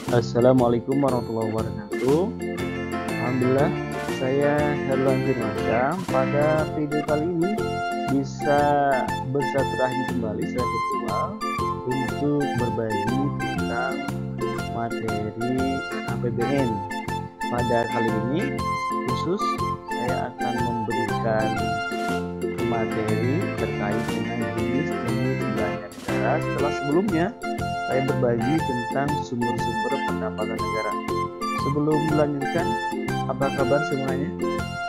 Assalamualaikum warahmatullahi wabarakatuh. Alhamdulillah, saya Herlan Firmansyah. Pada video kali ini bisa bersilaturahmi kembali secara virtual untuk berbagi tentang materi APBN. Pada kali ini khusus saya akan memberikan materi terkait dengan jenis-jenis belanja negara setelah sebelumnya saya berbagi tentang sumber-sumber pendapatan negara. Sebelum melanjutkan, apa kabar semuanya?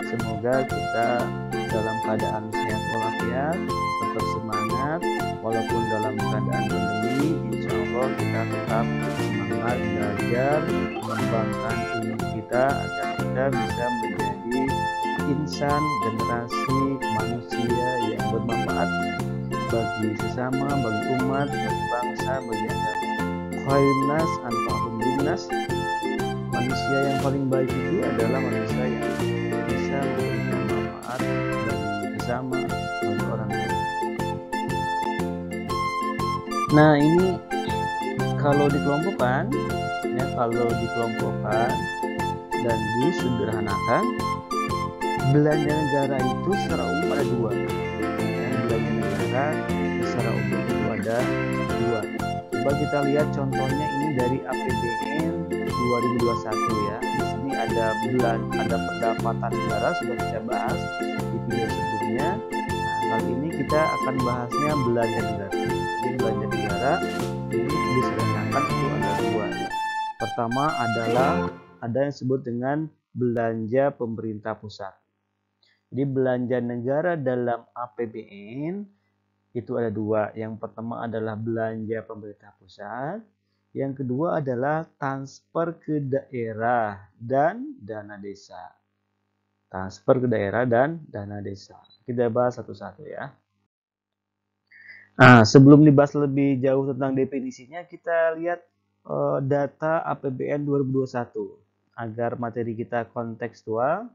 Semoga kita dalam keadaan sehat walafiat, tetap semangat, walaupun dalam keadaan pandemi. Insya Allah kita tetap semangat belajar, mengembangkan ilmu kita agar kita bisa menjadi insan generasi manusia yang bermanfaat bagi sesama, bagi umat, bagi bangsa, bagi agama. Khairun nas anfa'uhum linnas. Manusia yang paling baik itu adalah manusia yang bisa memberikan manfaat bagi sesama, bagi orang lain. Nah, ini kalau dikelompokkan dan disederhanakan, belanja negara itu secara umum ada dua. Belanja negara secara umum itu ada dua. Coba kita lihat contohnya ini dari APBN 2021 ya. Di sini ada pendapatan negara, sudah kita bahas di video sebelumnya. Nah, kali ini kita akan bahasnya belanja negara. Jadi belanja negara ini disederhanakan itu ada dua. Pertama adalah ada yang disebut dengan belanja pemerintah pusat. Jadi belanja negara dalam APBN itu ada dua. Yang pertama adalah belanja pemerintah pusat. Yang kedua adalah transfer ke daerah dan dana desa. Transfer ke daerah dan dana desa. Kita bahas satu-satu ya. Nah, sebelum dibahas lebih jauh tentang definisinya, kita lihat data APBN 2021 agar materi kita kontekstual.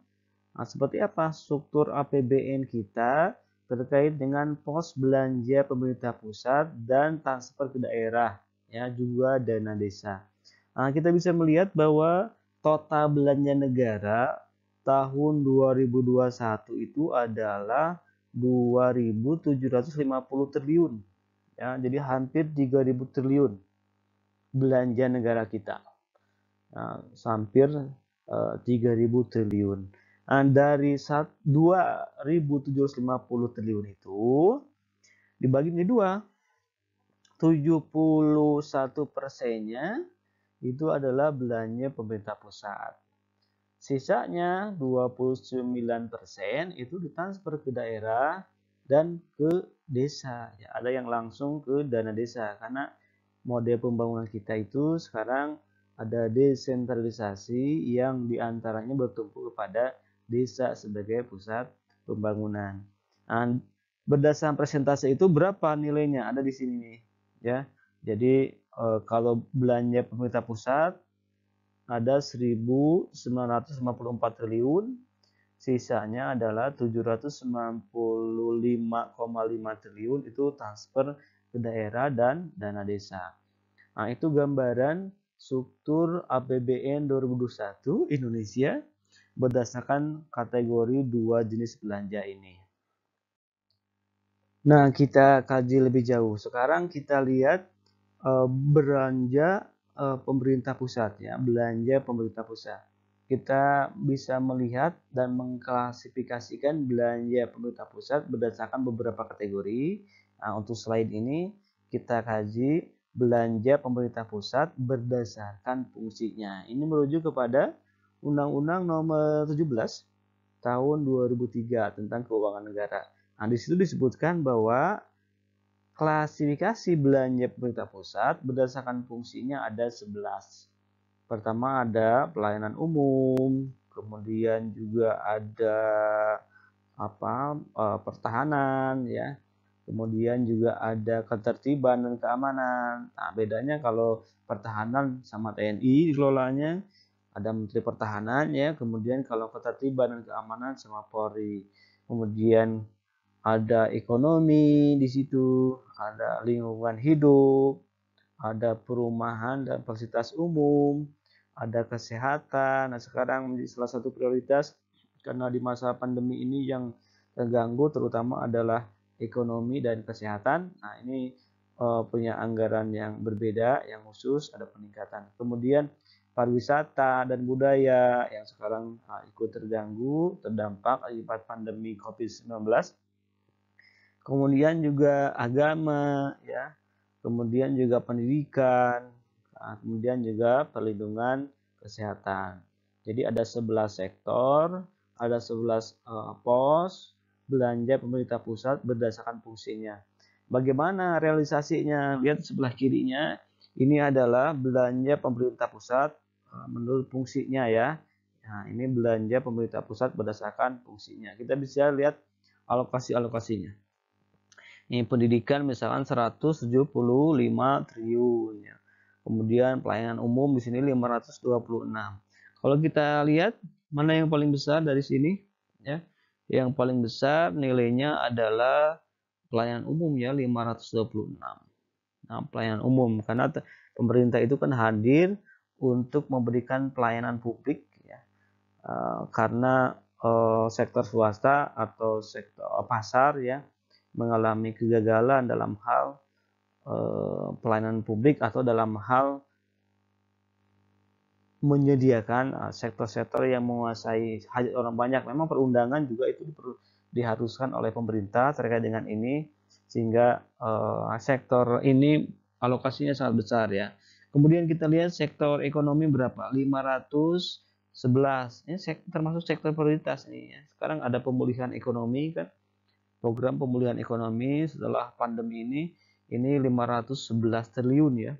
Nah, seperti apa struktur APBN kita terkait dengan pos belanja pemerintah pusat dan transfer ke daerah, ya, juga dana desa. Nah, kita bisa melihat bahwa total belanja negara tahun 2021 itu adalah 2.750 triliun. Ya, jadi hampir 3.000 triliun belanja negara kita. Nah, hampir 3.000 triliun. Nah, dari 2.750 triliun itu dibagi menjadi dua. 71%-nya itu adalah belanja pemerintah pusat. Sisanya 29% itu ditransfer ke daerah dan ke desa. Ya, ada yang langsung ke dana desa karena model pembangunan kita itu sekarang ada desentralisasi yang diantaranya bertumpu kepada desa sebagai pusat pembangunan. Nah, berdasarkan presentase itu berapa nilainya? Ada di sini nih, ya. Jadi kalau belanja pemerintah pusat ada 1.954 triliun, sisanya adalah 795,5 triliun itu transfer ke daerah dan dana desa. Nah, itu gambaran struktur APBN 2021 Indonesia berdasarkan kategori dua jenis belanja ini. Nah, kita kaji lebih jauh. Sekarang kita lihat belanja pemerintah pusat ya, belanja pemerintah pusat. Kita bisa melihat dan mengklasifikasikan belanja pemerintah pusat berdasarkan beberapa kategori. Nah, untuk slide ini kita kaji belanja pemerintah pusat berdasarkan fungsinya. Ini merujuk kepada Undang-Undang Nomor 17 Tahun 2003 tentang Keuangan Negara. Nah, di situ disebutkan bahwa klasifikasi belanja pemerintah pusat berdasarkan fungsinya ada 11. Pertama ada pelayanan umum, kemudian juga ada pertahanan ya. Kemudian juga ada ketertiban dan keamanan. Nah, bedanya kalau pertahanan sama TNI dikelolanya ada Menteri Pertahanan ya. Kemudian kalau ketertiban dan keamanan sama Polri. Kemudian ada ekonomi di situ, ada lingkungan hidup, ada perumahan dan fasilitas umum, ada kesehatan. Nah, sekarang menjadi salah satu prioritas karena di masa pandemi ini yang terganggu terutama adalah ekonomi dan kesehatan. Nah, ini punya anggaran yang berbeda, yang khusus, ada peningkatan. Kemudian pariwisata dan budaya yang sekarang ikut terganggu, terdampak akibat pandemi COVID-19. Kemudian juga agama, ya, kemudian juga pendidikan, kemudian juga perlindungan kesehatan. Jadi ada 11 sektor, ada 11 pos belanja pemerintah pusat berdasarkan fungsinya. Bagaimana realisasinya? Lihat sebelah kirinya, ini adalah belanja pemerintah pusat menurut fungsinya ya. Nah, ini belanja pemerintah pusat berdasarkan fungsinya. Kita bisa lihat alokasi-alokasinya. Ini pendidikan misalkan 175 triliun ya. Kemudian pelayanan umum di sini 526. Kalau kita lihat mana yang paling besar dari sini ya. Yang paling besar nilainya adalah pelayanan umum ya 526. Nah, pelayanan umum karena pemerintah itu kan hadir untuk memberikan pelayanan publik ya. Karena sektor swasta atau sektor pasar ya mengalami kegagalan dalam hal pelayanan publik atau dalam hal menyediakan sektor-sektor yang menguasai hajat orang banyak. Memang perundangan juga itu diharuskan oleh pemerintah terkait dengan ini sehingga sektor ini alokasinya sangat besar ya. Kemudian kita lihat sektor ekonomi berapa? 511. Ini termasuk sektor prioritas nih ya. Sekarang ada pemulihan ekonomi kan. Program pemulihan ekonomi setelah pandemi ini 511 triliun ya.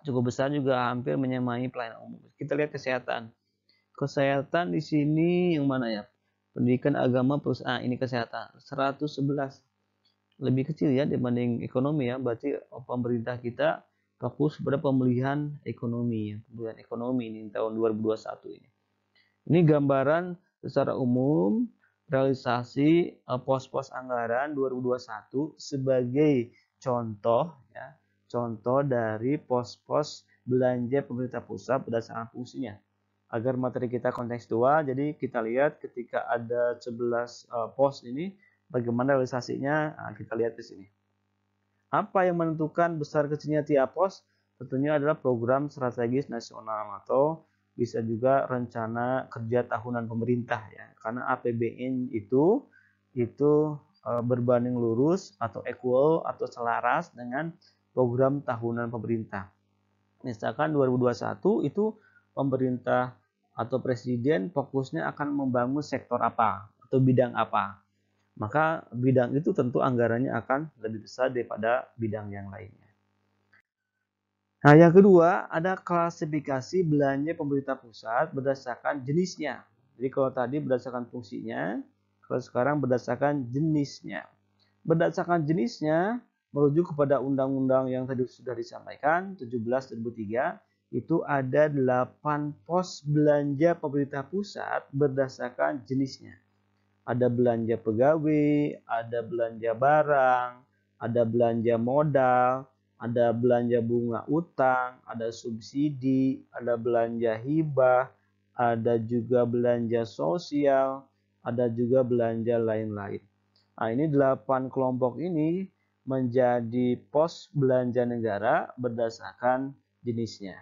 Cukup besar juga hampir menyamai pelayanan umum. Kita lihat kesehatan. Kesehatan di sini yang mana ya? Pendidikan agama plus ini kesehatan 111. Lebih kecil ya dibanding ekonomi ya. Berarti pemerintah kita fokus pada pemulihan ekonomi ya. Pemulihan ekonomi ini tahun 2021 ini. Ini gambaran secara umum realisasi pos-pos anggaran 2021 sebagai contoh ya, contoh dari pos-pos belanja pemerintah pusat berdasarkan fungsinya. Agar materi kita kontekstual, jadi kita lihat ketika ada 11 pos ini bagaimana realisasinya, kita lihat di sini. Apa yang menentukan besar kecilnya tiap pos? Tentunya adalah program strategis nasional atau bisa juga rencana kerja tahunan pemerintah ya. Karena APBN itu berbanding lurus atau equal atau selaras dengan program tahunan pemerintah. Misalkan 2021 itu pemerintah atau presiden fokusnya akan membangun sektor apa atau bidang apa. Maka bidang itu tentu anggarannya akan lebih besar daripada bidang yang lainnya. Nah, yang kedua ada klasifikasi belanja pemerintah pusat berdasarkan jenisnya. Jadi kalau tadi berdasarkan fungsinya, kalau sekarang berdasarkan jenisnya. Berdasarkan jenisnya merujuk kepada undang-undang yang tadi sudah disampaikan 17/2003 itu ada 8 pos belanja pemerintah pusat berdasarkan jenisnya. Ada belanja pegawai, ada belanja barang, ada belanja modal, ada belanja bunga utang, ada subsidi, ada belanja hibah, ada juga belanja sosial, ada juga belanja lain-lain. Nah, ini 8 kelompok ini menjadi pos belanja negara berdasarkan jenisnya.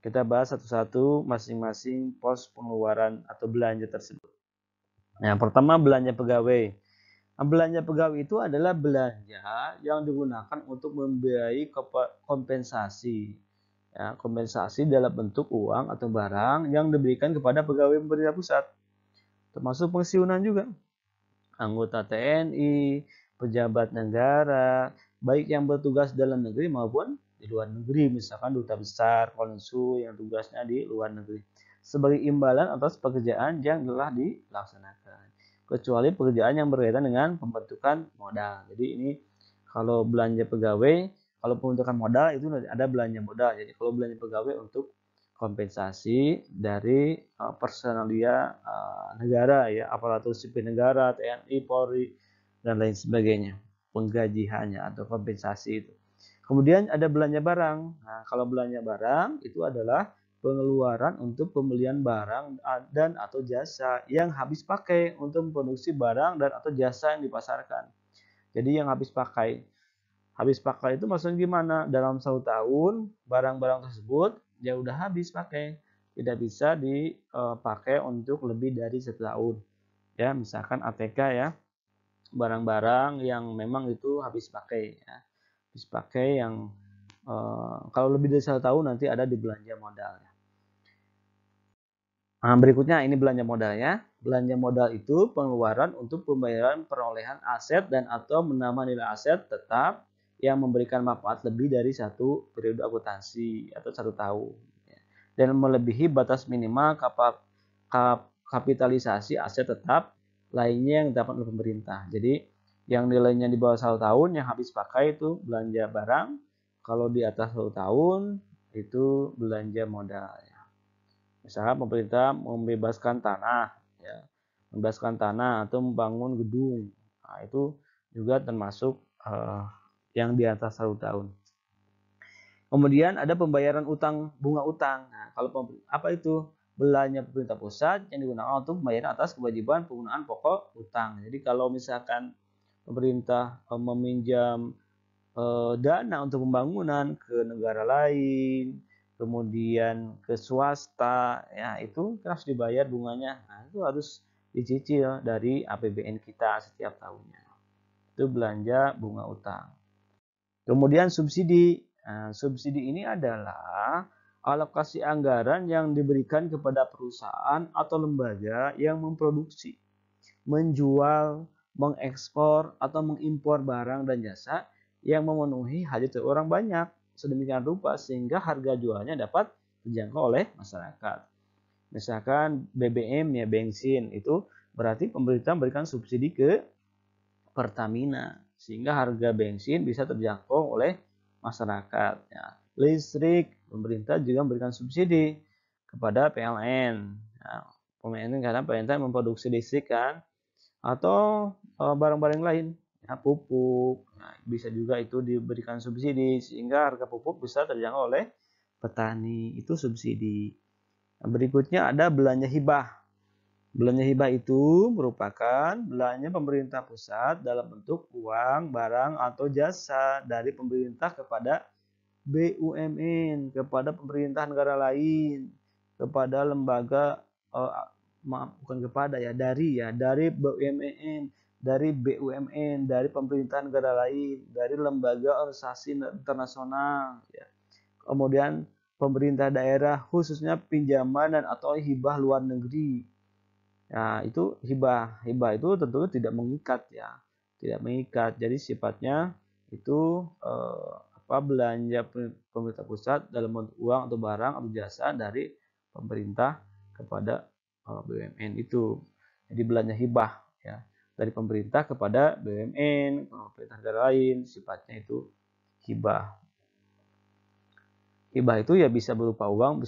Kita bahas satu-satu masing-masing pos pengeluaran atau belanja tersebut. Nah, yang pertama belanja pegawai. Nah, belanja pegawai itu adalah belanja yang digunakan untuk membiayai kompensasi. Ya, kompensasi dalam bentuk uang atau barang yang diberikan kepada pegawai pemerintah pusat. Termasuk pensiunan juga. Anggota TNI, pejabat negara, baik yang bertugas dalam negeri maupun di luar negeri. Misalkan duta besar, konsul yang tugasnya di luar negeri. Sebagai imbalan atas pekerjaan yang telah dilaksanakan. Kecuali pekerjaan yang berkaitan dengan pembentukan modal. Jadi ini kalau belanja pegawai, kalau pembentukan modal itu ada belanja modal. Jadi kalau belanja pegawai untuk kompensasi dari personalia negara ya, aparatur sipil negara, TNI, Polri dan lain sebagainya. Penggajiannya atau kompensasi itu. Kemudian ada belanja barang. Nah, kalau belanja barang itu adalah pengeluaran untuk pembelian barang dan atau jasa yang habis pakai untuk memproduksi barang dan atau jasa yang dipasarkan. Jadi yang habis pakai. Habis pakai itu maksudnya gimana? Dalam 1 tahun barang-barang tersebut ya udah habis pakai. Tidak bisa dipakai untuk lebih dari 1 tahun. Ya, misalkan ATK ya. Barang-barang yang memang itu habis pakai ya. Habis pakai yang kalau lebih dari 1 tahun nanti ada di belanja modal. Nah, berikutnya ini belanja modalnya. Belanja modal itu pengeluaran untuk pembayaran perolehan aset dan atau menambah nilai aset tetap yang memberikan manfaat lebih dari 1 periode akuntansi atau 1 tahun. Dan melebihi batas minimal kapitalisasi aset tetap lainnya yang didapat oleh pemerintah. Jadi yang nilainya di bawah 1 tahun yang habis pakai itu belanja barang. Kalau di atas 1 tahun itu belanja modal. Misalnya pemerintah membebaskan tanah, ya, membebaskan tanah atau membangun gedung, nah, itu juga termasuk yang di atas 1 tahun. Kemudian ada pembayaran utang bunga utang. Nah, kalau apa itu? Belanja pemerintah pusat yang digunakan untuk pembayaran atas kewajiban penggunaan pokok utang. Jadi kalau misalkan pemerintah meminjam dana untuk pembangunan ke negara lain, kemudian ke swasta, ya itu harus dibayar bunganya. Nah, itu harus dicicil dari APBN kita setiap tahunnya. Itu belanja bunga utang. Kemudian subsidi. Nah, subsidi ini adalah alokasi anggaran yang diberikan kepada perusahaan atau lembaga yang memproduksi, menjual, mengekspor, atau mengimpor barang dan jasa yang memenuhi hajat orang banyak sedemikian rupa sehingga harga jualnya dapat terjangkau oleh masyarakat. Misalkan BBM ya, bensin, itu berarti pemerintah memberikan subsidi ke Pertamina sehingga harga bensin bisa terjangkau oleh masyarakat. Ya. Listrik, pemerintah juga memberikan subsidi kepada PLN. Nah, PLN karena pemerintah memproduksi listrik kan, atau barang-barang lain, ya, pupuk. Nah, bisa juga itu diberikan subsidi sehingga harga pupuk bisa terjangkau oleh petani, itu subsidi. Nah, berikutnya ada belanja hibah. Belanja hibah itu merupakan belanja pemerintah pusat dalam bentuk uang, barang, atau jasa dari pemerintah kepada BUMN, kepada pemerintah negara lain, kepada lembaga, bukan kepada ya, dari BUMN, dari pemerintah negara lain, dari lembaga organisasi internasional, ya. Kemudian pemerintah daerah khususnya pinjaman dan atau hibah luar negeri. Nah, itu hibah. Hibah itu tentu tidak mengikat ya. Tidak mengikat. Jadi sifatnya itu belanja pemerintah pusat dalam bentuk uang atau barang atau jasa dari pemerintah kepada BUMN itu. Jadi belanja hibah ya. Dari pemerintah kepada BUMN, pemerintah negara lain, sifatnya itu hibah. Hibah itu ya bisa berupa uang,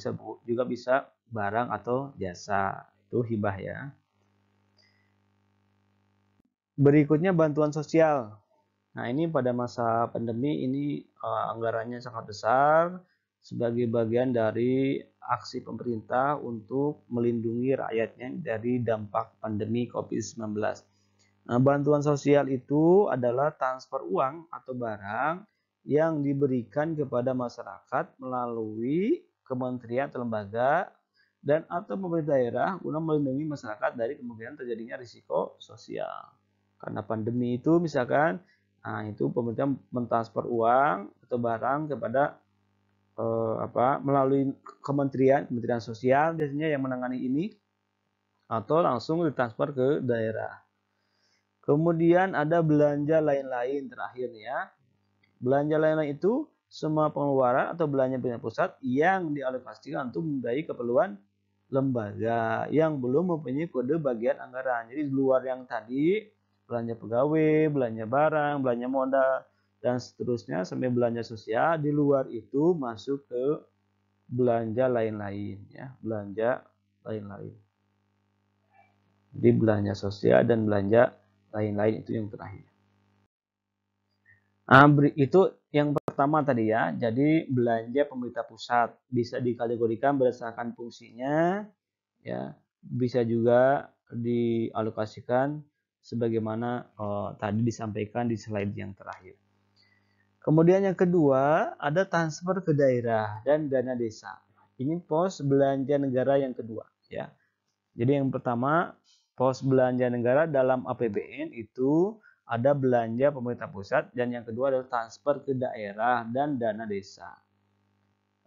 juga bisa barang atau jasa. Itu hibah ya. Berikutnya bantuan sosial. Nah, ini pada masa pandemi ini anggarannya sangat besar sebagai bagian dari aksi pemerintah untuk melindungi rakyatnya dari dampak pandemi COVID-19. Nah, bantuan sosial itu adalah transfer uang atau barang yang diberikan kepada masyarakat melalui kementerian atau lembaga dan atau pemerintah daerah guna melindungi masyarakat dari kemungkinan terjadinya risiko sosial. Karena pandemi itu misalkan, nah itu pemerintah mentransfer uang atau barang kepada melalui kementerian sosial biasanya yang menangani ini, atau langsung ditransfer ke daerah. Kemudian ada belanja lain-lain terakhir ya. Belanja lain-lain itu semua pengeluaran atau belanja pemerintah pusat yang dialokasikan untuk membiayai keperluan lembaga yang belum mempunyai kode bagian anggaran. Jadi di luar yang tadi, belanja pegawai, belanja barang, belanja modal, dan seterusnya sampai belanja sosial, di luar itu masuk ke belanja lain-lain ya, belanja lain-lain. Jadi belanja sosial dan belanja lain-lain itu yang terakhir. Itu yang pertama tadi ya, jadi belanja pemerintah pusat bisa dikategorikan berdasarkan fungsinya, ya, bisa juga dialokasikan sebagaimana tadi disampaikan di slide yang terakhir. Kemudian yang kedua, ada transfer ke daerah dan dana desa. Ini pos belanja negara yang kedua, ya. Jadi yang pertama, pos belanja negara dalam APBN itu ada belanja pemerintah pusat, dan yang kedua adalah transfer ke daerah dan dana desa.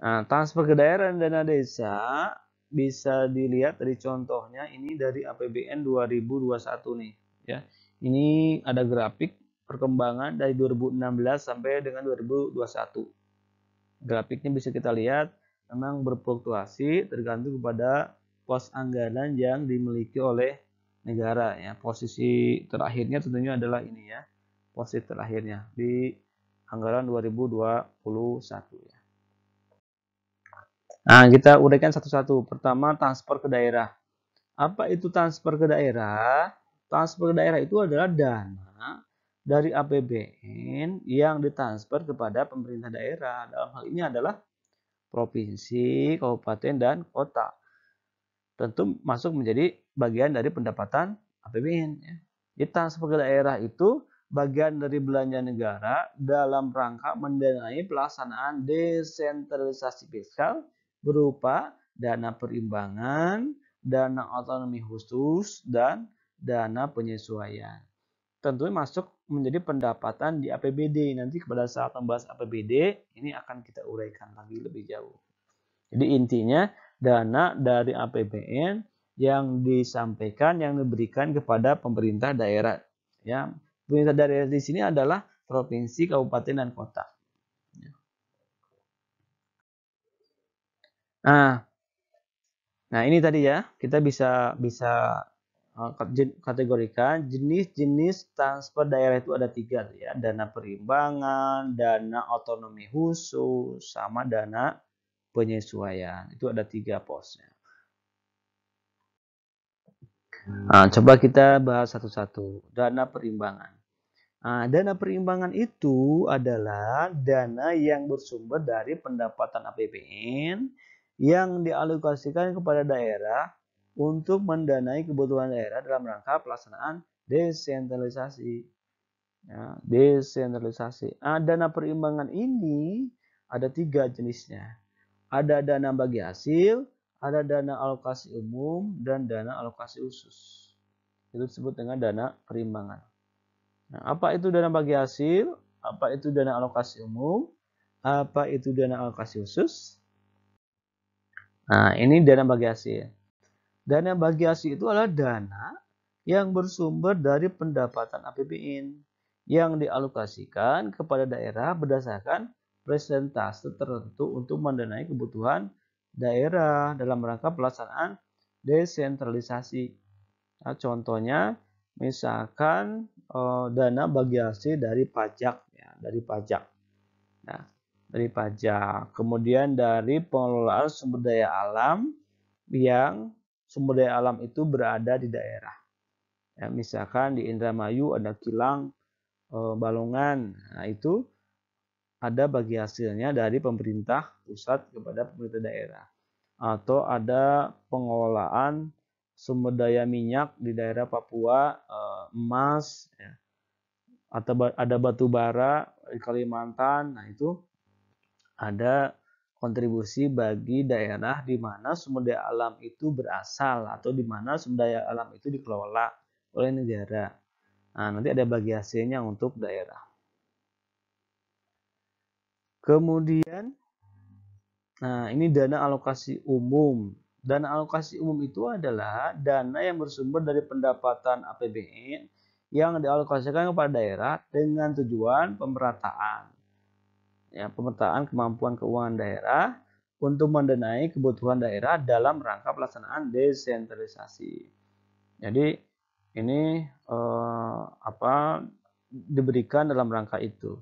Nah, transfer ke daerah dan dana desa bisa dilihat dari contohnya ini dari APBN 2021 nih, ya. Ini ada grafik perkembangan dari 2016 sampai dengan 2021. Grafiknya bisa kita lihat memang berfluktuasi tergantung kepada pos anggaran yang dimiliki oleh negara, ya. Posisi terakhirnya tentunya adalah ini, ya. Posisi terakhirnya di anggaran 2021, ya. Nah, kita uraikan satu-satu. Pertama, transfer ke daerah. Apa itu transfer ke daerah? Transfer ke daerah itu adalah dana dari APBN yang ditransfer kepada pemerintah daerah. Dalam hal ini adalah provinsi, kabupaten, dan kota. Tentu masuk menjadi bagian dari pendapatan APBN. Ya. Jadi transfer ke daerah itu bagian dari belanja negara dalam rangka mendanai pelaksanaan desentralisasi fiskal berupa dana perimbangan, dana otonomi khusus, dan dana penyesuaian. Tentunya masuk menjadi pendapatan di APBD. Nanti pada saat membahas APBD, ini akan kita uraikan lagi lebih jauh. Jadi intinya dana dari APBN yang disampaikan, yang diberikan kepada pemerintah daerah. Ya, pemerintah daerah di sini adalah provinsi, kabupaten, dan kota. Nah ini tadi ya, kita bisa kategorikan jenis-jenis transfer daerah itu ada 3 ya, dana perimbangan, dana otonomi khusus, sama dana penyesuaian. Itu ada 3 posnya. Nah, coba kita bahas satu-satu. Dana perimbangan. Nah, dana perimbangan itu adalah dana yang bersumber dari pendapatan APBN yang dialokasikan kepada daerah untuk mendanai kebutuhan daerah dalam rangka pelaksanaan desentralisasi. Ya, desentralisasi. Nah, dana perimbangan ini ada 3 jenisnya. Ada dana bagi hasil, ada dana alokasi umum, dan dana alokasi khusus. Itu disebut dengan dana perimbangan. Nah, apa itu dana bagi hasil? Apa itu dana alokasi umum? Apa itu dana alokasi khusus? Nah, ini dana bagi hasil. Dana bagi hasil itu adalah dana yang bersumber dari pendapatan APBN yang dialokasikan kepada daerah berdasarkan persentase tertentu untuk mendanai kebutuhan daerah dalam rangka pelaksanaan desentralisasi. Nah, contohnya misalkan dana bagi hasil dari pajak, ya, dari pajak. Nah, dari pajak, kemudian dari pengelolaan sumber daya alam yang sumber daya alam itu berada di daerah. Ya, misalkan di Indramayu ada kilang Balongan, nah itu ada bagi hasilnya dari pemerintah pusat kepada pemerintah daerah. Atau ada pengelolaan sumber daya minyak di daerah Papua, emas, ya, atau ada batu bara di Kalimantan. Nah itu ada kontribusi bagi daerah di mana sumber daya alam itu berasal atau di mana sumber daya alam itu dikelola oleh negara. Nah, nanti ada bagi hasilnya untuk daerah. Kemudian, nah ini dana alokasi umum. Dana alokasi umum itu adalah dana yang bersumber dari pendapatan APBN yang dialokasikan kepada daerah dengan tujuan pemerataan. Ya, pemerataan kemampuan keuangan daerah untuk mendanai kebutuhan daerah dalam rangka pelaksanaan desentralisasi. Jadi ini diberikan dalam rangka itu.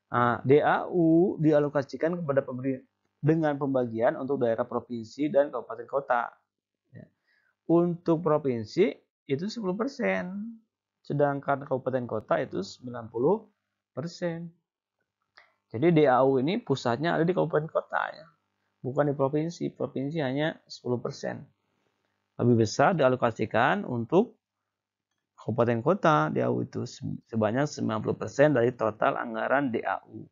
Nah, DAU dialokasikan kepada pemerintah dengan pembagian untuk daerah provinsi dan kabupaten kota. Ya. Untuk provinsi itu 10%, sedangkan kabupaten kota itu 90%. Jadi DAU ini pusatnya ada di kabupaten kota ya, bukan di provinsi. Provinsi hanya 10%. Lebih besar dialokasikan untuk kabupaten kota. DAU itu sebanyak 90% dari total anggaran DAU.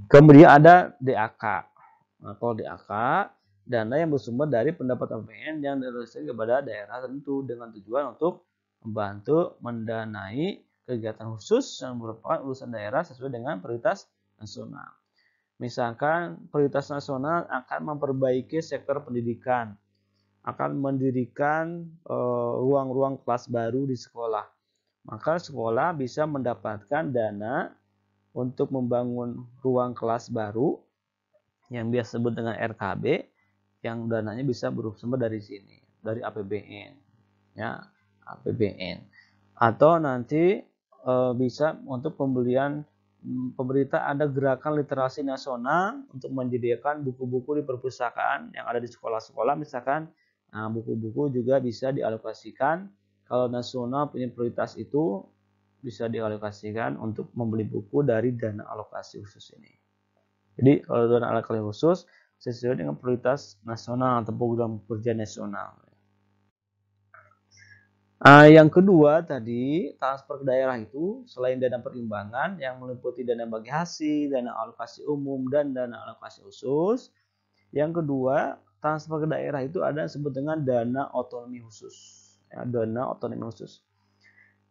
Kemudian ada DAK. Nah, kalau DAK, dana yang bersumber dari pendapatan APBN yang dialokasikan kepada daerah tertentu dengan tujuan untuk membantu mendanai kegiatan khusus yang merupakan urusan daerah sesuai dengan prioritas nasional. Misalkan prioritas nasional akan memperbaiki sektor pendidikan, akan mendirikan ruang-ruang kelas baru di sekolah. Maka sekolah bisa mendapatkan dana untuk membangun ruang kelas baru yang biasa disebut dengan RKB, yang dananya bisa bersumber dari sini, dari APBN, ya, APBN. Atau nanti bisa untuk pembelian, pemerintah ada gerakan literasi nasional untuk menyediakan buku-buku di perpustakaan yang ada di sekolah-sekolah, misalkan. Nah, buku-buku juga bisa dialokasikan. Kalau nasional punya prioritas itu bisa dialokasikan untuk membeli buku dari dana alokasi khusus ini. Jadi kalau dana alokasi khusus sesuai dengan prioritas nasional atau program kerja nasional. Yang kedua tadi, transfer ke daerah itu selain dana perimbangan yang meliputi dana bagi hasil, dana alokasi umum, dan dana alokasi khusus. Yang kedua, transfer ke daerah itu ada yang disebut dengan dana otonomi khusus. Ya, dana otonomi khusus.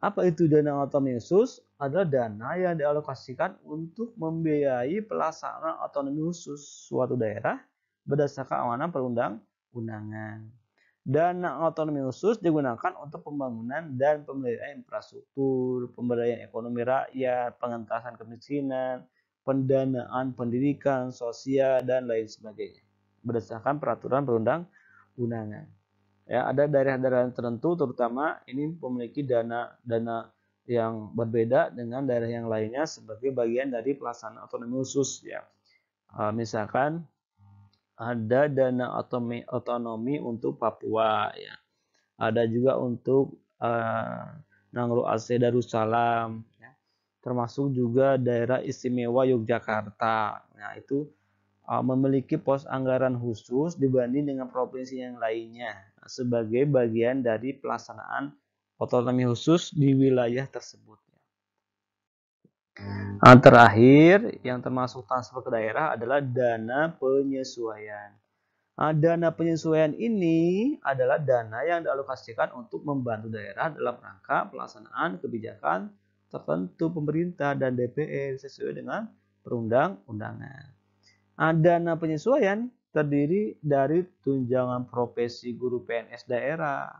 Apa itu dana otonomi khusus? Adalah dana yang dialokasikan untuk membiayai pelaksanaan otonomi khusus suatu daerah berdasarkan amanah perundang-undangan. Dana otonomi khusus digunakan untuk pembangunan dan pemeliharaan infrastruktur, pemberdayaan ekonomi rakyat, pengentasan kemiskinan, pendanaan pendidikan, sosial, dan lain sebagainya. Berdasarkan peraturan perundang-undangan. Ya, ada daerah-daerah tertentu terutama ini memiliki dana yang berbeda dengan daerah yang lainnya sebagai bagian dari pelaksanaan otonomi khusus ya. Misalkan ada dana otonomi untuk Papua ya. Ada juga untuk Nangro Aceh Darussalam ya. Termasuk juga daerah istimewa Yogyakarta. Nah, itu memiliki pos anggaran khusus dibanding dengan provinsi yang lainnya sebagai bagian dari pelaksanaan otonomi khusus di wilayah tersebut. Terakhir, yang termasuk transfer ke daerah adalah dana penyesuaian. Dana penyesuaian ini adalah dana yang dialokasikan untuk membantu daerah dalam rangka pelaksanaan kebijakan tertentu pemerintah dan DPR sesuai dengan perundang-undangan. Dana penyesuaian terdiri dari tunjangan profesi guru PNS daerah.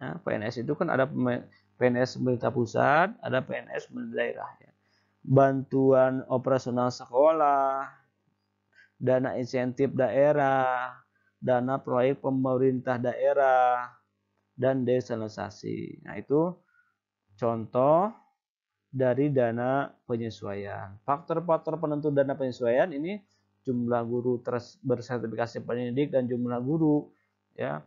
Nah, PNS itu kan ada PNS pemerintah pusat, ada PNS pemerintah daerah. Bantuan operasional sekolah, dana insentif daerah, dana proyek pemerintah daerah, dan desentralisasi. Nah, itu contoh dari dana penyesuaian. Faktor-faktor penentu dana penyesuaian ini jumlah guru bersertifikasi pendidik dan jumlah guru ya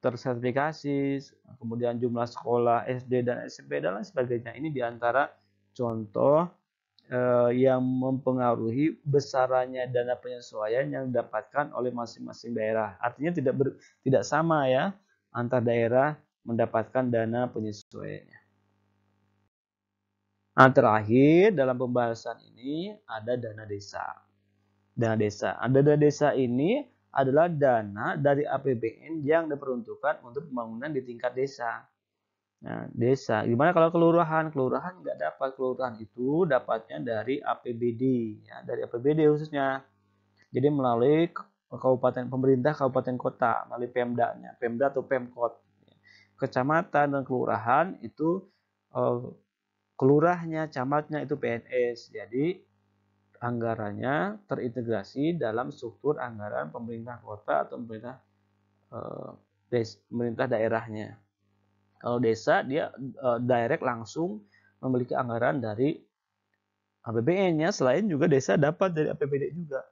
tersertifikasi, kemudian jumlah sekolah SD dan SMP dan lain sebagainya. Ini diantara contoh yang mempengaruhi besarannya dana penyesuaian yang didapatkan oleh masing-masing daerah. Artinya tidak sama ya antar daerah mendapatkan dana penyesuaiannya. Terakhir dalam pembahasan ini ada dana desa. Dana desa. Dana desa ini adalah dana dari APBN yang diperuntukkan untuk pembangunan di tingkat desa. Nah, desa. Gimana kalau kelurahan? Kelurahan nggak dapat. Kelurahan itu dapatnya dari APBD, ya, dari APBD khususnya. Jadi melalui kabupaten pemerintah kabupaten kota, melalui Pemda-nya, Pemda atau Pemkot. Kecamatan dan kelurahan itu kelurahnya, camatnya itu PNS. Jadi anggarannya terintegrasi dalam struktur anggaran pemerintah kota atau pemerintah daerahnya. Kalau desa dia direct langsung memiliki anggaran dari APBN-nya, selain juga desa dapat dari APBD juga.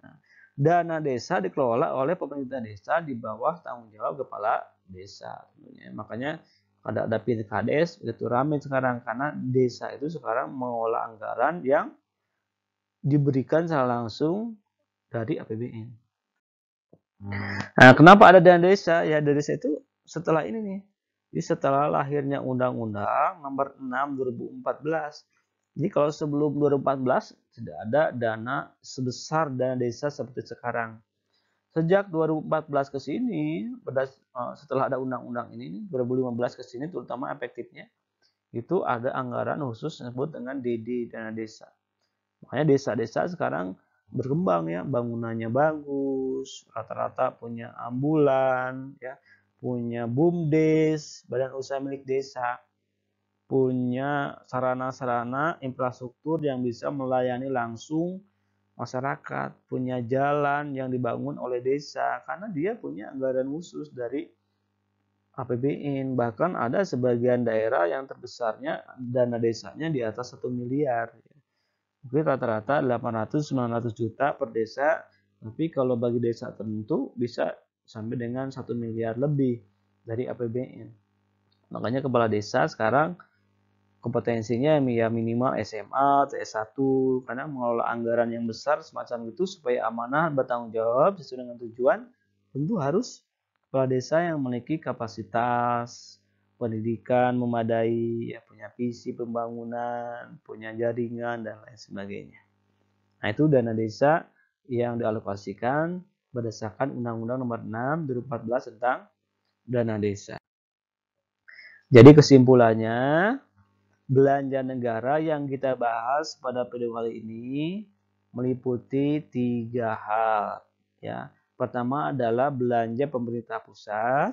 Nah, dana desa dikelola oleh pemerintah desa di bawah tanggung jawab kepala desa tentunya. Makanya ada PKDS itu ramai sekarang karena desa itu sekarang mengelola anggaran yang diberikan secara langsung dari APBN. Nah, kenapa ada dana desa? Ya, dana desa itu setelah ini nih. Jadi setelah lahirnya Undang-Undang Nomor 6 2014. Jadi kalau sebelum 2014 tidak ada dana sebesar dana desa seperti sekarang. Sejak 2014 ke sini, setelah ada undang-undang ini 2015 ke sini terutama efektifnya itu ada anggaran khusus yang disebut dengan DD, dana desa. Makanya desa-desa sekarang berkembang ya, bangunannya bagus, rata-rata punya ambulan ya, punya BUMDes, badan usaha milik desa, punya sarana-sarana infrastruktur yang bisa melayani langsung masyarakat, punya jalan yang dibangun oleh desa karena dia punya anggaran khusus dari APBN. Bahkan ada sebagian daerah yang terbesarnya dana desanya di atas 1 miliar. Mungkin rata-rata 800-900 juta per desa, tapi kalau bagi desa tertentu bisa sampai dengan 1 miliar lebih dari APBN. Makanya kepala desa sekarang kompetensinya ya minimal SMA atau S1 karena mengelola anggaran yang besar semacam itu supaya amanah bertanggung jawab sesuai dengan tujuan, tentu harus kepala desa yang memiliki kapasitas pendidikan memadai, ya, punya visi pembangunan, punya jaringan dan lain sebagainya. Nah, itu dana desa yang dialokasikan berdasarkan Undang-Undang Nomor 6 2014 tentang dana desa. Jadi kesimpulannya, belanja negara yang kita bahas pada video kali ini meliputi 3 hal. Ya. Pertama adalah belanja pemerintah pusat.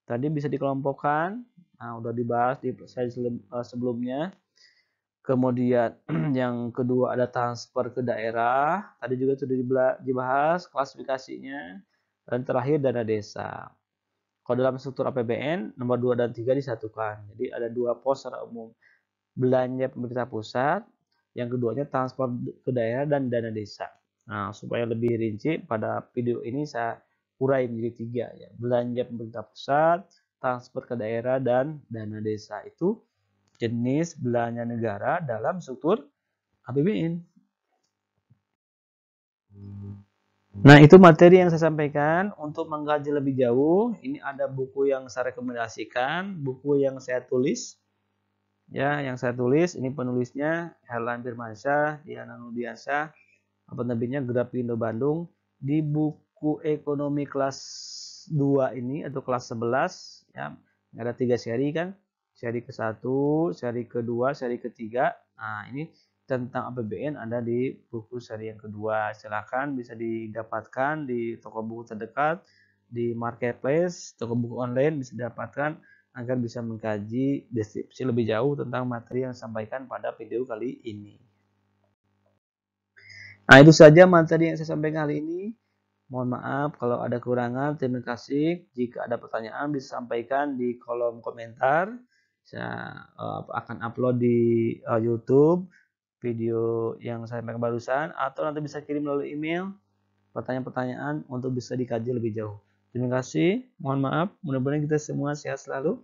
Tadi bisa dikelompokkan. Nah, udah dibahas di slide sebelumnya. Kemudian yang kedua ada transfer ke daerah. Tadi juga sudah dibahas klasifikasinya. Dan terakhir dana desa. Kalau dalam struktur APBN, nomor 2 dan 3 disatukan. Jadi ada 2 pos secara umum. Belanja pemerintah pusat, yang keduanya transfer ke daerah dan dana desa. Nah, supaya lebih rinci pada video ini saya urai menjadi 3 ya. Belanja pemerintah pusat, transfer ke daerah dan dana desa itu jenis belanja negara dalam struktur APBN. Nah, itu materi yang saya sampaikan. Untuk mengkaji lebih jauh, ini ada buku yang saya rekomendasikan, buku yang saya tulis. Ya, yang saya tulis ini penulisnya Herlan Firmansyah, Diana Nudiansyah, penerbitnya Grafindo Bandung. Di buku ekonomi kelas 2 ini atau kelas 11 ya, ada 3 seri kan. Seri ke-1, seri ke-2, seri ke-3. Nah, ini tentang APBN ada di buku seri yang kedua. Silakan bisa didapatkan di toko buku terdekat, di marketplace, toko buku online bisa didapatkan agar bisa mengkaji deskripsi lebih jauh tentang materi yang disampaikan pada video kali ini. Nah, itu saja materi yang saya sampaikan kali ini. Mohon maaf kalau ada kekurangan. Terima kasih. Jika ada pertanyaan bisa sampaikan di kolom komentar. Saya akan upload di YouTube video yang saya sampaikan barusan, atau nanti bisa kirim melalui email pertanyaan-pertanyaan untuk bisa dikaji lebih jauh. Terima kasih. Mohon maaf. Mudah-mudahan kita semua sehat selalu.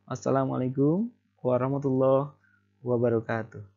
Assalamualaikum warahmatullahi wabarakatuh.